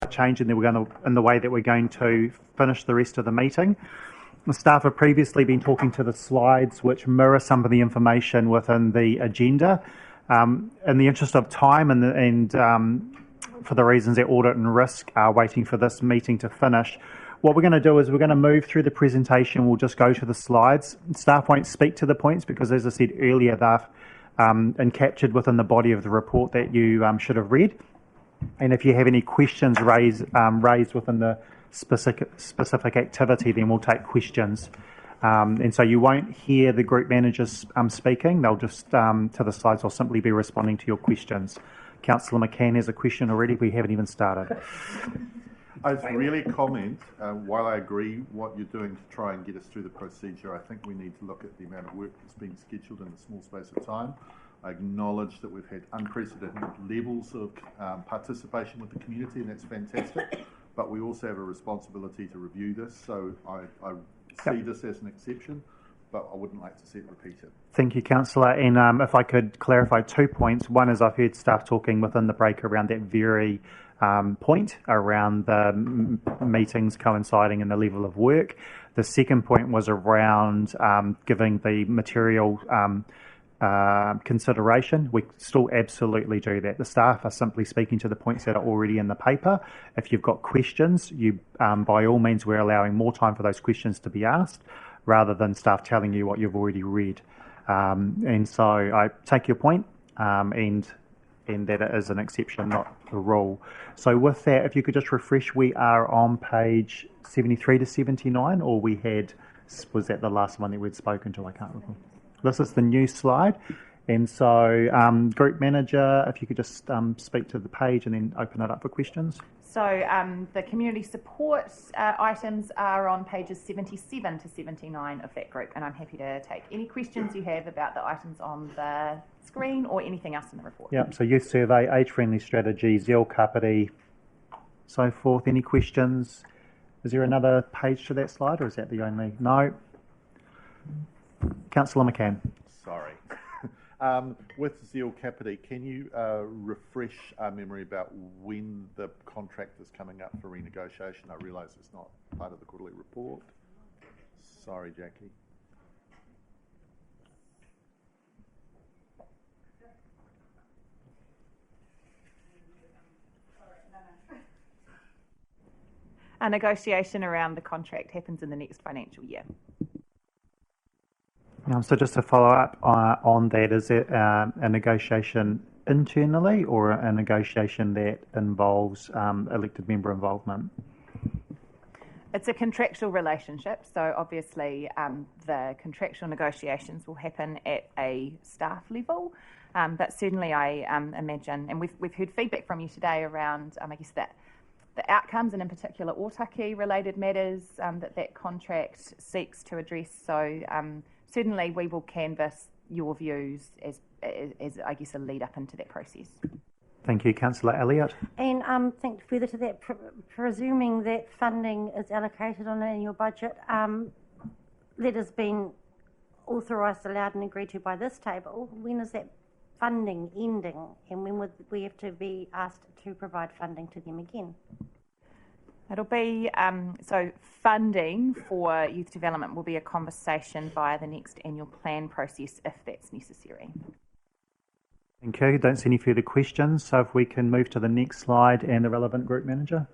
change in the way that we're going to finish the rest of the meeting. The staff have previously been talking to the slides which mirror some of the information within the agenda. In the interest of time and for the reasons that audit and risk are waiting for this meeting to finish, what we're going to do is we're going to move through the presentation. We'll just go to the slides. Staff won't speak to the points because, as I said earlier, they're captured within the body of the report that you should have read. And if you have any questions raised within the specific activity, then we'll take questions. And so you won't hear the group managers speaking. They'll just, to the slides, they'll simply be responding to your questions. Councillor McCann has a question already. We haven't even started. I'd really comment, while I agree what you're doing to try and get us through the procedure, I think we need to look at the amount of work that's been scheduled in a small space of time. I acknowledge that we've had unprecedented levels of participation with the community, and that's fantastic, but we also have a responsibility to review this, so I see this as an exception, but I wouldn't like to see it repeated. Thank you, Councillor. And if I could clarify 2 points. One is I've heard staff talking within the break around that very point around the meetings coinciding and the level of work. The second point was around giving the material consideration. We still absolutely do that. The staff are simply speaking to the points that are already in the paper. If you've got questions, you by all means, we're allowing more time for those questions to be asked rather than staff telling you what you've already read. And so I take your point, and that it is an exception, not the rule. So with that, if you could just refresh, we are on page 73 to 79, or was that the last one that we'd spoken to? I can't recall. This is the new slide. And so Group Manager, if you could just speak to the page and then open it up for questions. So the community support items are on pages 77 to 79 of that group, and I'm happy to take any questions you have about the items on the screen or anything else in the report. Yeah, so youth survey, age-friendly strategy, Zeal Kāpiti, so forth. Any questions? Is there another page to that slide, or is that the only? No. Councillor McCann. Sorry. With Zeal Kāpiti, can you refresh our memory about when the contract is coming up for renegotiation? I realise it's not part of the quarterly report. Sorry, Jackie. A negotiation around the contract happens in the next financial year. So just to follow up on that, is it a negotiation internally or a negotiation that involves elected member involvement? It's a contractual relationship, so obviously the contractual negotiations will happen at a staff level, but certainly I imagine, and we've heard feedback from you today around, I guess, that the outcomes and in particular Otaki related matters that contract seeks to address. So certainly we will canvass your views as I guess a lead up into that process. Thank you, Councillor Elliott. And think further to that, presuming that funding is allocated on an annual budget that has been authorised, allowed and agreed to by this table, when is that funding ending and when would we have to be asked to provide funding to them again? It'll be, so funding for youth development will be a conversation via the next annual plan process if that's necessary. Thank you. Don't see any further questions. So if we can move to the next slide and the relevant group manager.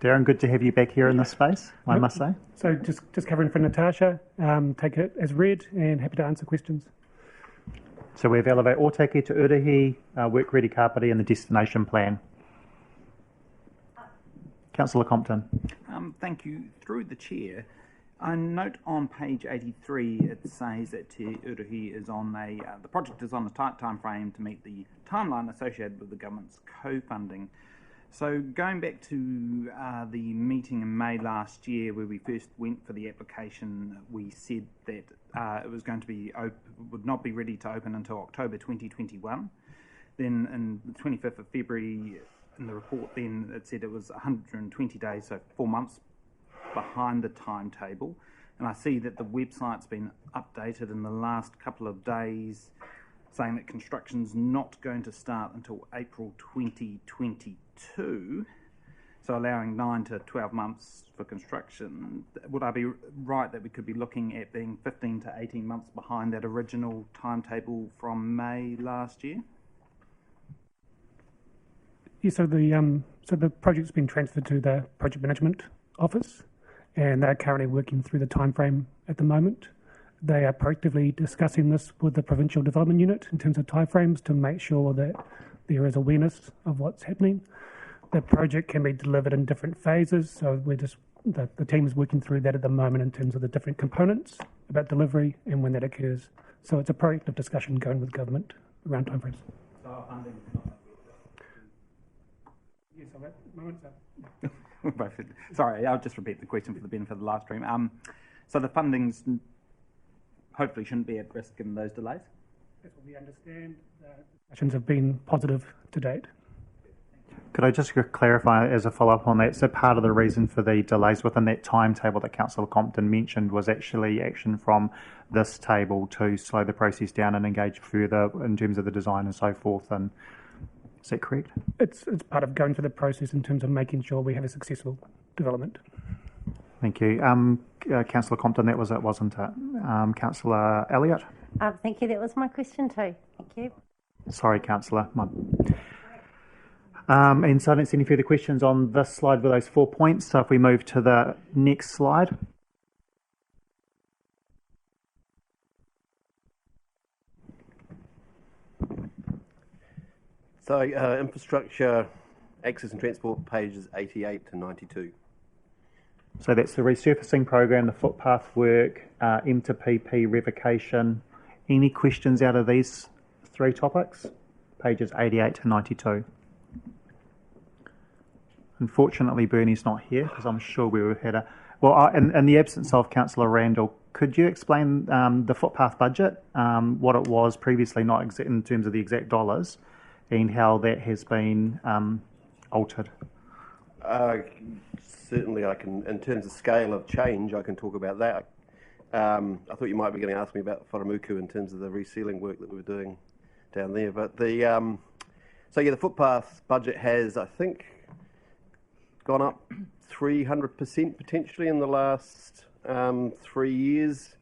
Darren, good to have you back here in this space, I must say. So just covering for Natasha, take it as read and happy to answer questions. So we have Elevate Otaki to Urahi, Work Ready Kāpiti and the Destination Plan. Councillor Compton. Thank you. Through the chair, I note on page 83 it says that Te Urahi is on the project is on a tight time frame to meet the timeline associated with the government's co-funding. So going back to the meeting in May last year where we first went for the application, we said that it was going to be would not be ready to open until October 2021. Then on the 25th of February in the report then it said it was 120 days, so 4 months behind the timetable. And I see that the website's been updated in the last couple of days saying that construction's not going to start until April 2022, so allowing 9 to 12 months for construction. Would I be right that we could be looking at being 15 to 18 months behind that original timetable from May last year? Yeah, so the project's been transferred to the project management office, and they're currently working through the timeframe at the moment. They are proactively discussing this with the provincial development unit in terms of timeframes to make sure that there is awareness of what's happening. The project can be delivered in different phases, so the team is working through that at the moment in terms of the different components about delivery and when that occurs. So it's a proactive discussion going with government around timeframes. So funding. Yes, at the moment, Sorry, I'll just repeat the question for the benefit of the live stream. So the fundings hopefully shouldn't be at risk given those delays? That's what we understand. The discussions have been positive to date. Could I just clarify as a follow-up on that? So part of the reason for the delays within that timetable that Councillor Compton mentioned was actually action from this table to slow the process down and engage further in terms of the design and so forth. And is that correct? It's part of going through the process in terms of making sure we have a successful development. Thank you. Councillor Compton, that was it, wasn't it? Councillor Elliott? Thank you. That was my question too. Thank you. Sorry, Councillor. And so I don't see any further questions on this slide with those 4 points. So if we move to the next slide. So infrastructure, access and transport, pages 88 to 92. So that's the resurfacing program, the footpath work, M to PP revocation. Any questions out of these three topics? Pages 88 to 92. Unfortunately, Bernie's not here because I'm sure we would have had a... Well, in the absence of Councillor Randall, could you explain the footpath budget, what it was previously, not in terms of the exact dollars, and how that has been altered? Certainly I can, in terms of scale of change, I can talk about that. I thought you might be going to ask me about Wharamuku in terms of the resealing work that we were doing down there. But the footpath budget has, I think, gone up 300% potentially in the last 3 years,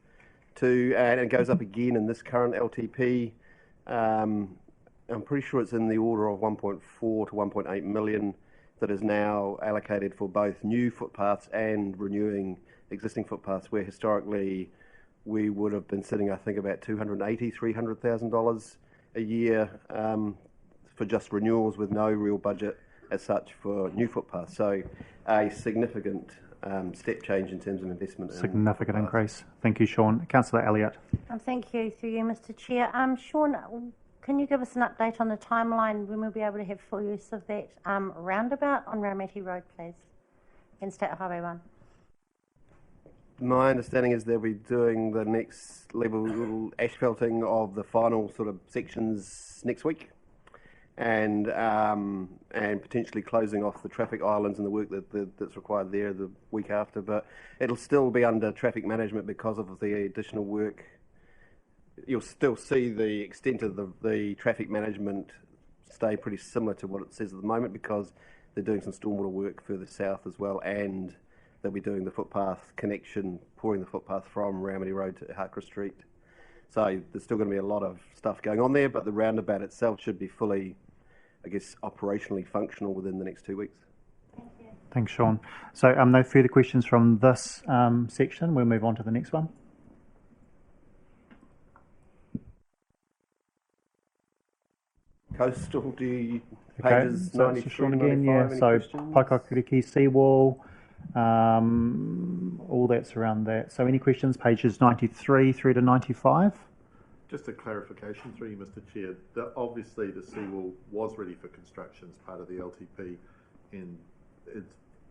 and it goes up again in this current LTP. I'm pretty sure it's in the order of 1.4 to 1.8 million that is now allocated for both new footpaths and renewing existing footpaths, where historically we would have been sitting, I think, about $280,000, $300,000 a year for just renewals with no real budget as such for new footpaths. So a significant step change in terms of investment. Significant increase. Thank you, Sean. Councillor Elliott. Thank you, through you, Mr. Chair. Sean, can you give us an update on the timeline when we'll be able to have full use of that roundabout on Raumati Road, please, in State Highway 1? My understanding is they'll be doing the next level asphalting of the final sort of sections next week, and potentially closing off the traffic islands and the work that's required there the week after. But it'll still be under traffic management because of the additional work. You'll still see the extent of the traffic management stay pretty similar to what it says at the moment, because they're doing some stormwater work further south as well, and they'll be doing the footpath connection, pouring the footpath from Raumati Road to Harker Street. So there's still going to be a lot of stuff going on there, but the roundabout itself should be fully, I guess, operationally functional within the next 2 weeks. Thank you. Thanks, Sean. So no further questions from this section. We'll move on to the next one. Coastal, pages Okay, so 93, Sean again, 95, yeah. any So questions? Paikakiriki seawall, all that's around that. So any questions? Pages 93 through to 95. Just a clarification through you, Mr. Chair. Obviously, the seawall was ready for construction as part of the LTP, and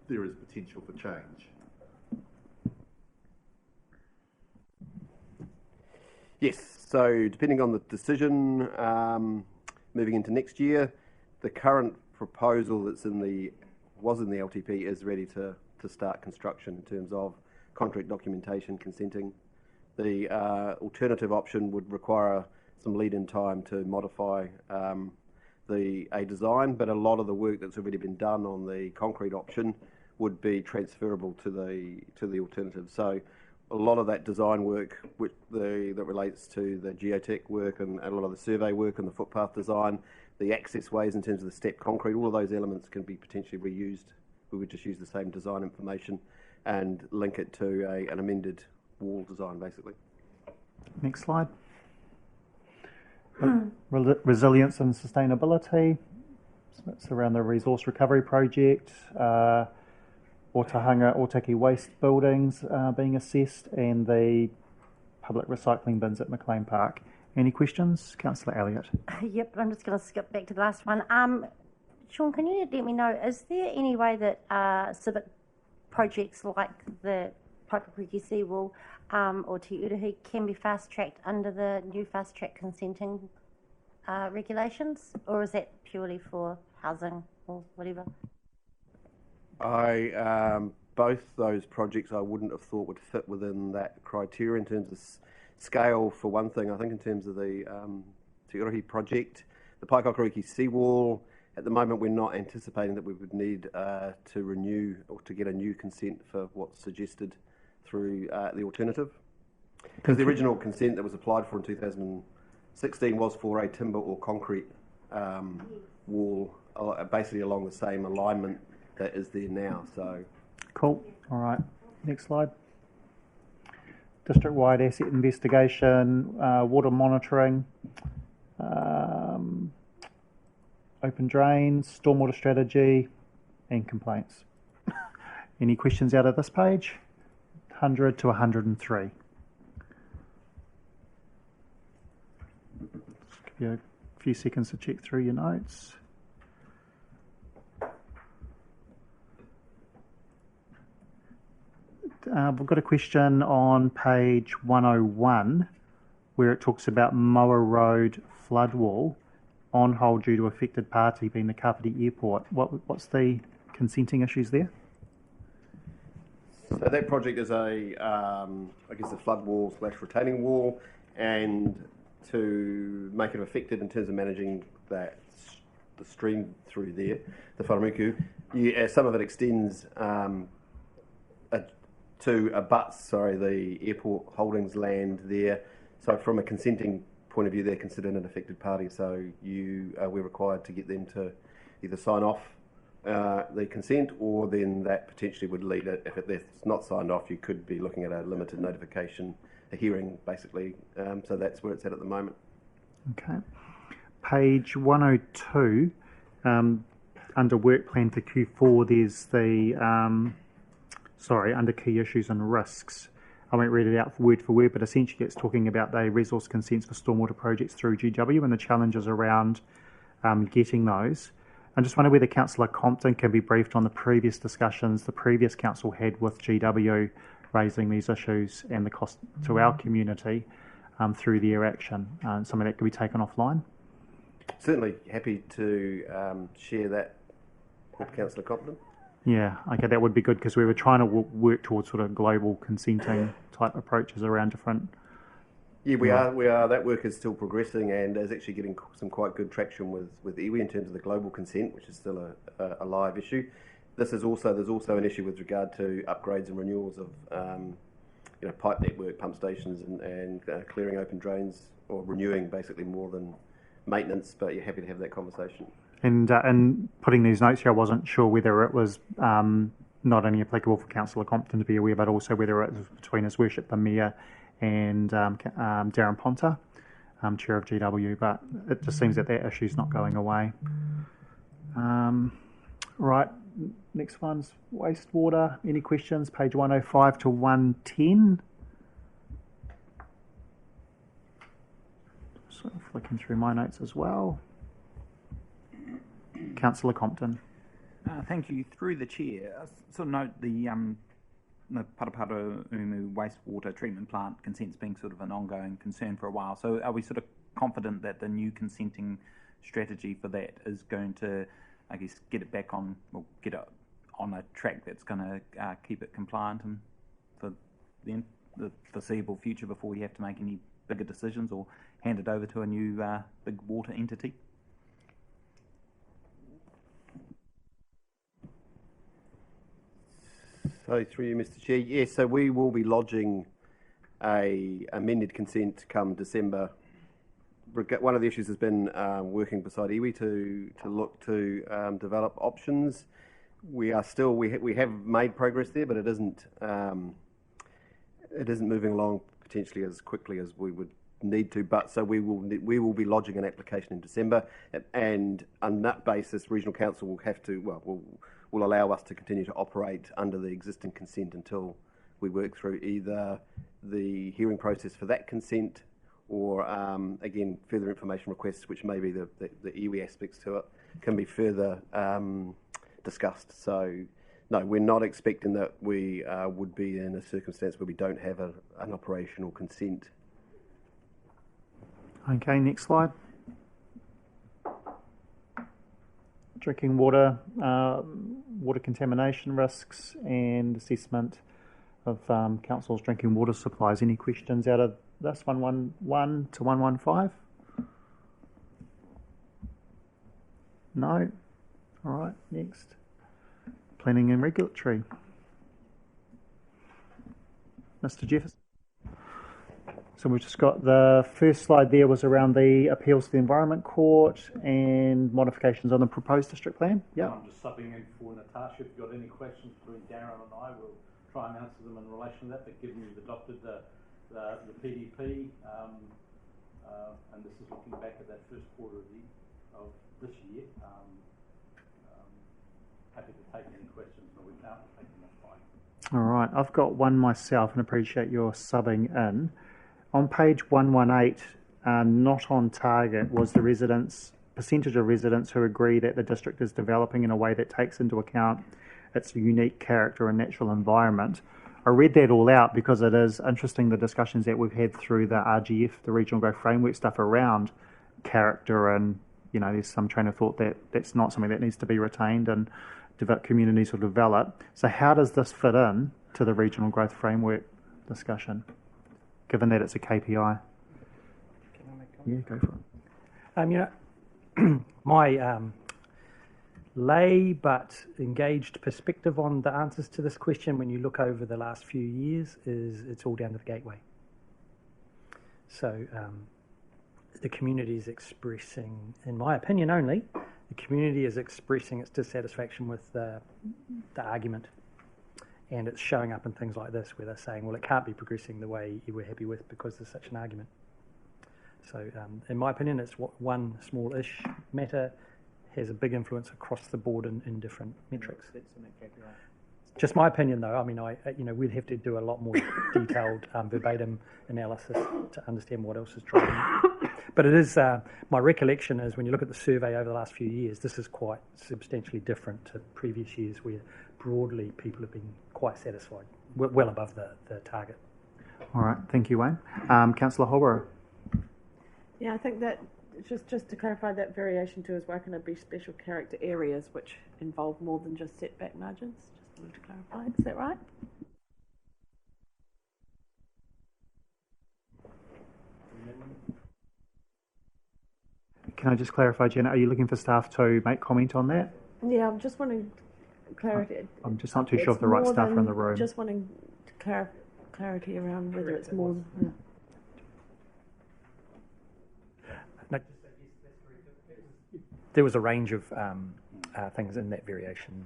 there is potential for change. Yes, so depending on the decision, moving into next year, the current proposal was in the LTP is ready to start construction in terms of contract documentation, consenting. The alternative option would require some lead-in time to modify a design, but a lot of the work that's already been done on the concrete option would be transferable to the alternative. So a lot of that design work that relates to the geotech work and a lot of the survey work and the footpath design, the access ways in terms of the step concrete, all of those elements can be potentially reused. We would just use the same design information and link it to an amended wall design, basically. Next slide. Resilience and sustainability. So that's around the resource recovery project. Otahanga Otaki waste buildings being assessed, and the public recycling bins at McLean Park. Any questions? Councillor Elliott. Yep, I'm just going to skip back to the last one. Sean, can you let me know, is there any way that civic projects like the Papakuriki seawall or Te Uruhi can be fast-tracked under the new fast-track consenting regulations, or is that purely for housing or whatever? Both those projects I wouldn't have thought would fit within that criteria in terms of scale. For one thing, I think in terms of the Te Uruhi project, the Papakuriki seawall, at the moment we're not anticipating that we would need to renew or to get a new consent for what's suggested through the alternative. Because the original consent that was applied for in 2016 was for a timber or concrete wall, basically along the same alignment that is there now. So, cool. All right. Next slide. District-wide asset investigation, water monitoring, open drains, stormwater strategy, and complaints. Any questions out of this page? 100 to 103. Just give you a few seconds to check through your notes. We've got a question on page 101 where it talks about Moa Road flood wall on hold due to affected party being the Kāpiti Airport. What's the consenting issues there? So that project is a flood wall / retaining wall, and to make it effective in terms of managing the stream through there, the Wharamuku, some of it extends to the airport holdings land there. So from a consenting point of view, they're considered an affected party. So we're required to get them to either sign off the consent, or then that potentially would lead it, if it's not signed off, you could be looking at a limited notification, a hearing basically. So that's where it's at the moment. Okay. Page 102, under work plan for Q4, there's the under key issues and risks. I won't read it out word for word, but essentially it's talking about the resource consents for stormwater projects through GW and the challenges around getting those. I just wonder whether Councillor Compton can be briefed on the previous discussions the previous council had with GW raising these issues and the cost to our community through their action. Some of that could be taken offline. Certainly happy to share that with Councillor Compton. Yeah, okay, that would be good, because we were trying to work towards sort of global consenting type approaches around different. Yeah, we are. That work is still progressing and is actually getting some quite good traction with iwi in terms of the global consent, which is still a live issue. There's also an issue with regard to upgrades and renewals of pipe network, pump stations, and clearing open drains, or renewing basically more than maintenance. But you're happy to have that conversation. And putting these notes here, I wasn't sure whether it was not only applicable for Councillor Compton to be aware, but also whether it was between His Worship the Mayor and Darren Ponta, Chair of GW. But it just seems that issue's not going away. Right, next one's wastewater. Any questions? Page 105 to 110. So flicking through my notes as well. Councillor Compton. Thank you. Through the chair, sort of note the Parapara-Umu wastewater treatment plant consent's being sort of an ongoing concern for a while. So are we sort of confident that the new consenting strategy for that is going to, I guess, get it on a track that's going to keep it compliant and for the foreseeable future before you have to make any bigger decisions or handed over to a new big water entity? So through you, Mr. Chair, yes, so we will be lodging a amended consent come December. One of the issues has been working beside iwi to look to develop options. We are still we have made progress there, but it isn't moving along potentially as quickly as we would need to. But so we will be lodging an application in December, and on that basis, Regional Council will have to will allow us to continue to operate under the existing consent until we work through either the hearing process for that consent or, again, further information requests, which may be the iwi aspects to it, can be further discussed. So, no, we're not expecting that we would be in a circumstance where we don't have an operational consent. Okay, next slide. Drinking water, water contamination risks and assessment of council's drinking water supplies. Any questions out of this 111 to 115? No? All right, next. Planning and regulatory. Mr. Jefferson. So we've just got the first slide there was around the appeals to the Environment Court and modifications on the proposed district plan. Yeah. I'm just subbing in for Natasha. If you've got any questions between Darren and I, we'll try and answer them in relation to that. But given you've adopted the PDP, and this is looking back at that first quarter of this year, happy to take any questions, but we can't take them off fine. All right, I've got one myself and appreciate your subbing in. On page 118, not on target was the percentage of residents who agree that the district is developing in a way that takes into account its unique character and natural environment. I read that all out because it is interesting, the discussions that we've had through the RGF, the Regional Growth Framework stuff around character, and there's some train of thought that that's not something that needs to be retained and communities will develop. So how does this fit in to the Regional Growth Framework discussion, given that it's a KPI? Can I make comment? Yeah, go for it. My lay but engaged perspective on the answers to this question, when you look over the last few years, is it's all down to the gateway. So the community is expressing, in my opinion only, the community is expressing its dissatisfaction with the argument. And it's showing up in things like this where they're saying, well, it can't be progressing the way you were happy with because there's such an argument. So in my opinion, it's one small-ish matter has a big influence across the board in different metrics. Just my opinion, though. I mean, we'd have to do a lot more detailed verbatim analysis to understand what else is driving it. But it is, my recollection is when you look at the survey over the last few years, this is quite substantially different to previous years where broadly people have been quite satisfied, well above the target. All right, thank you, Wayne. Councillor Holborough. Yeah, I think that just to clarify, that variation too is why can it be special character areas which involve more than just setback margins? Just wanted to clarify. Is that right? Can I just clarify, Jenna, are you looking for staff to make comment on that? Yeah, I'm just wanting clarity. I'm just not too sure if the right staff are in the room. Just wanting clarity around whether it's more. Yeah. There was a range of things in that variation.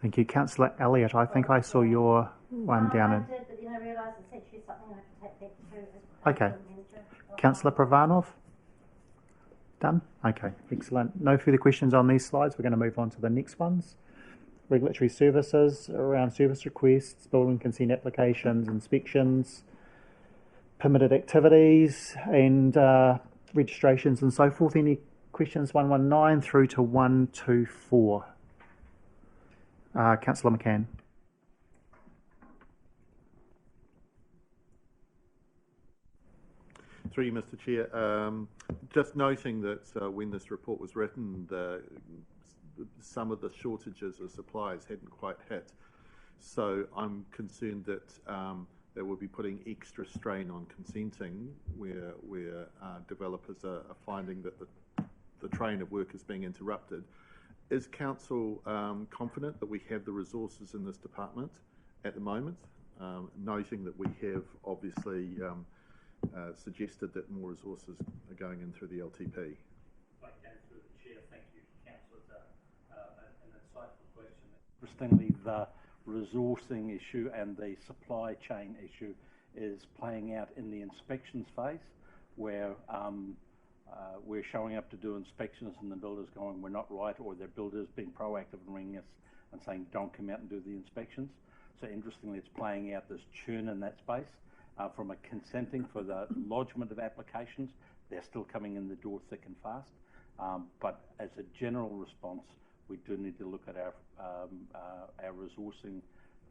Thank you. Councillor Elliott, I think I saw your one down in... I did, but then I realised it's actually something I have to take back to... Okay. Councillor Pravanov? Done? Okay, excellent. No further questions on these slides. We're going to move on to the next ones. Regulatory services, around service requests, building consent applications, inspections, permitted activities and registrations and so forth. Any questions 119 through to 124? Councillor McCann. Through you, Mr. Chair. Just noting that when this report was written, some of the shortages of supplies hadn't quite hit. So I'm concerned that that we'll be putting extra strain on consenting where developers are finding that the train of work is being interrupted. Is Council confident that we have the resources in this department at the moment, noting that we have obviously suggested that more resources are going in through the LTP? Through the Chair, thank you, Councillor. An insightful question. Interestingly, the resourcing issue and the supply chain issue is playing out in the inspections phase, where we're showing up to do inspections and the builder's going, we're not right, or their builder's being proactive and ringing us and saying, don't come out and do the inspections. So interestingly, it's playing out this churn in that space. From a consenting for the lodgement of applications, they're still coming in the door thick and fast. But as a general response, we do need to look at our resourcing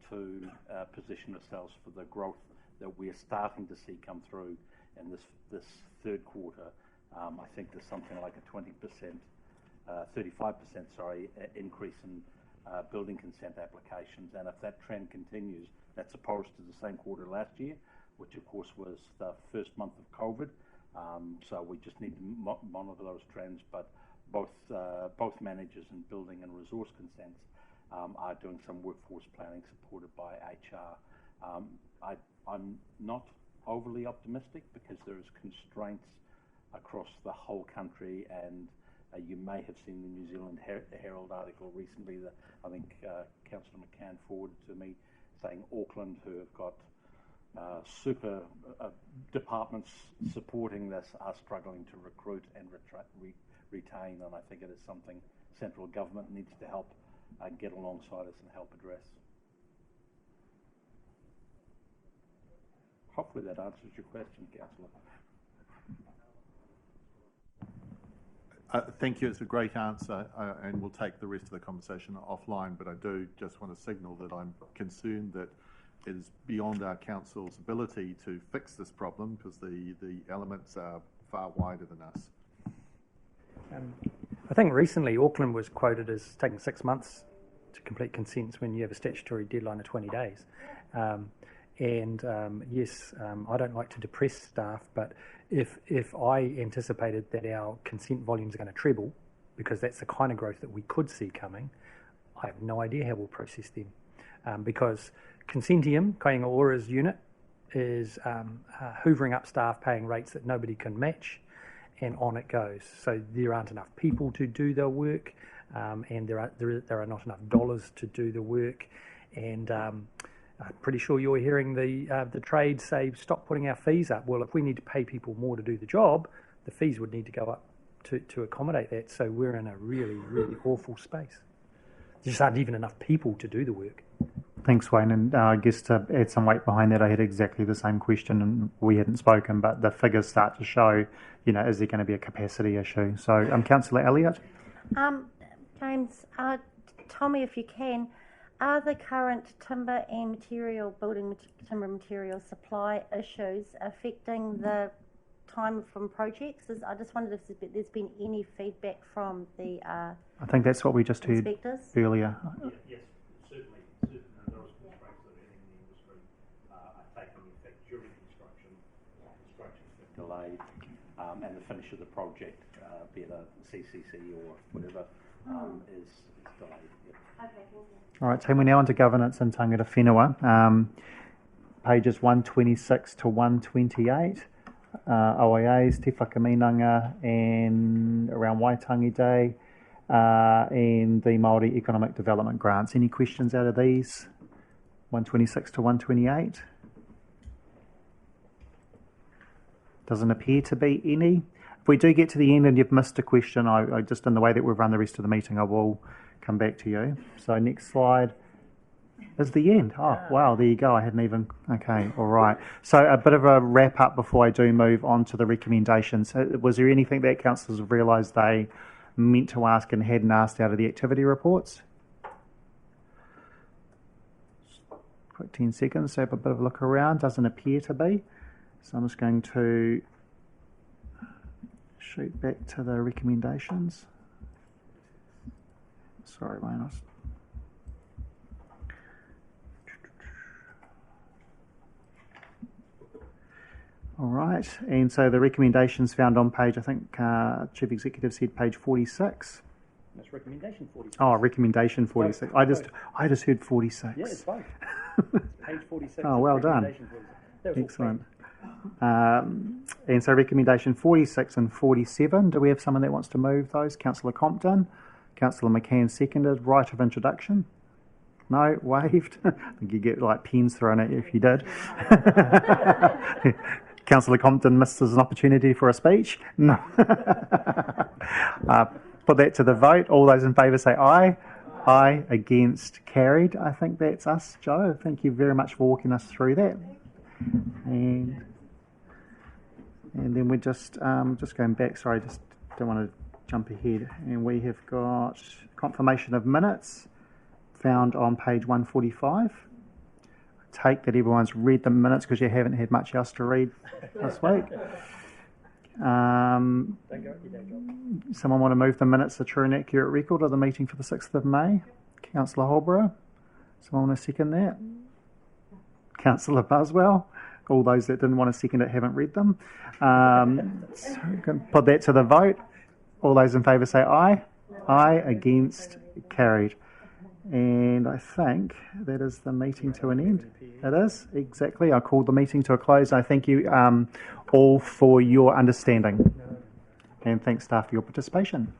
to position ourselves for the growth that we're starting to see come through in this third quarter. I think there's something like a 35% increase in building consent applications, and if that trend continues, that's opposed to the same quarter last year, which of course was the first month of COVID. So we just need to monitor those trends, but both managers in building and resource consents are doing some workforce planning supported by HR. I'm not overly optimistic because there's constraints across the whole country, and you may have seen the New Zealand Herald article recently that I think Councillor McCann forwarded to me, saying Auckland, who have got super departments supporting this, are struggling to recruit and retain, and I think it is something central government needs to help get alongside us and help address. Hopefully that answers your question, Councillor. Thank you. It's a great answer, and we'll take the rest of the conversation offline, but I do just want to signal that I'm concerned that it is beyond our council's ability to fix this problem because the elements are far wider than us. I think recently Auckland was quoted as taking 6 months to complete consents when you have a statutory deadline of 20 days. Yes, I don't like to depress staff, but if I anticipated that our consent volumes are going to treble, because that's the kind of growth that we could see coming, I have no idea how we'll process them. Because Consentium, Kāinga Ora's unit, is hoovering up staff paying rates that nobody can match, and on it goes. So there aren't enough people to do the work, and there are not enough dollars to do the work, and I'm pretty sure you're hearing the trade say, stop putting our fees up. Well, if we need to pay people more to do the job, the fees would need to go up to accommodate that. So we're in a really, really awful space. There just aren't even enough people to do the work. Thanks, Wayne. And I guess to add some weight behind that, I had exactly the same question, and we hadn't spoken, but the figures start to show, is there going to be a capacity issue? So, Councillor Elliott? James, Tommy, if you can, are the current timber and timber material supply issues affecting the time from projects? I just wondered if there's been any feedback from the I think that's what we just heard earlier. Yes, certainly those constraints that are hitting the industry are taking effect during construction. Construction's been delayed, and the finish of the project, be it a CCC or whatever, is delayed. Yep. Okay, thank you. All right, team, we're now into governance and tangata whenua. Pages 126 to 128. OIAs, Te Whakaminanga, and around Waitangi Day, and the Māori Economic Development Grants. Any questions out of these? 126 to 128? Doesn't appear to be any. If we do get to the end and you've missed a question, I just in the way that we've run the rest of the meeting, I will come back to you. So next slide is the end. Oh, wow, there you go. I hadn't even... Okay, all right. So a bit of a wrap up before I do move on to the recommendations. Was there anything that councillors have realised they meant to ask and hadn't asked out of the activity reports? Quick 10 seconds, so have a bit of a look around. Doesn't appear to be. So I'm just going to shoot back to the recommendations. Sorry, Wayne. All right, and so the recommendations found on page, I think Chief Executive said page 46. That's recommendation 46. Oh, recommendation 46. I just heard 46. Yeah, it's both. Page 46. Oh, well done. Recommendation 46. That was all Excellent. And so recommendation 46 and 47, do we have someone that wants to move those? Councillor Compton, Councillor McCann seconded, right of introduction? No, waived. I think you get like pens thrown at you if you did. Councillor Compton missed an opportunity for a speech. No. Put that to the vote. All those in favour say aye. Aye. Against, carried. I think that's us, Joe. Thank you very much for walking us through that. And then we're just going back. Sorry, just don't want to jump ahead. And we have got confirmation of minutes found on page 145. Take that everyone's read the minutes because you haven't had much else to read this week. Someone want to move the minutes a true and accurate record of the meeting for the 6th of May? Councillor Holborough. Someone want to second that? Councillor Buswell. All those that didn't want to second it haven't read them. So we can put that to the vote. All those in favour say aye. Aye. Against, carried. And I think that is the meeting to an end. It is, exactly. I called the meeting to a close. I thank you all for your understanding. And thanks, staff, for your participation.